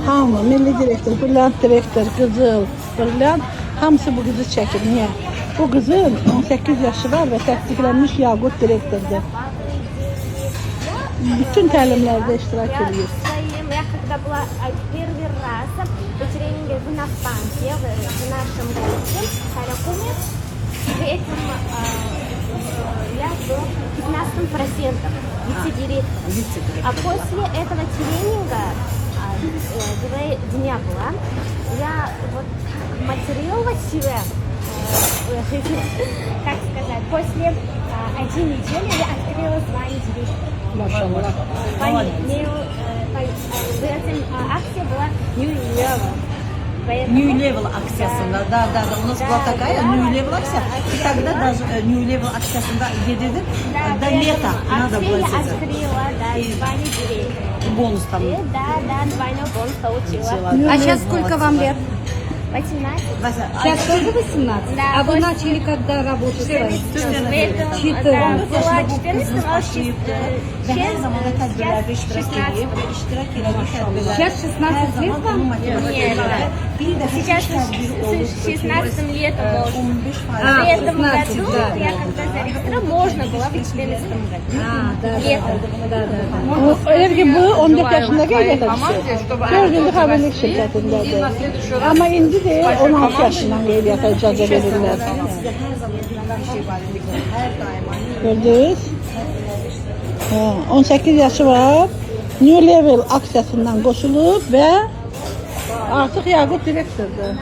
Hamı, milli direktor, brilliant direktor, Qızıl, brilliant, hamısı bu kızı çəkir. Niyə? Bu kızın 18 yaşı var və təsdiqlənmiş Yaqut direktordur. Bütün təlimlərdə iştirak ediyor. Я когда была первый раз по тренинге в Нафтанке, в нашем городе, в Харакуме, этим я была 15% вице-директор. А после этого тренинга 2 дня была, я вот мотивировала себя, как сказать, после 1 недели я открыла звание директора. Maşallah. Акция была New Level. New Level акциясында, да, у нас была такая New Level акция, и тогда даже New Level акциясында едет, до лета надо было я открыла, да, звание директора. Бонус там. Да, двойной бонус получила. А сейчас сколько вам лет? 18. Сейчас тоже 18? Да, А вы начали когда работать? Да, была 14, а сейчас 16 лет вам? Нет, сейчас с 16 летом можно. В этом 16, году, да. я когда зарегистрировала, можно было в 14 году. Летом. Öyle ki bu 14 yaşındaki ehliyetçisi. 4 yıllık haberlik şirketindedir. Ama indi de 16 yaşından ehliyete icazə verirlər. Gördünüz? 18 yaşı var. New Level aksiyasından qoşulub və artıq Yaqut direktordur.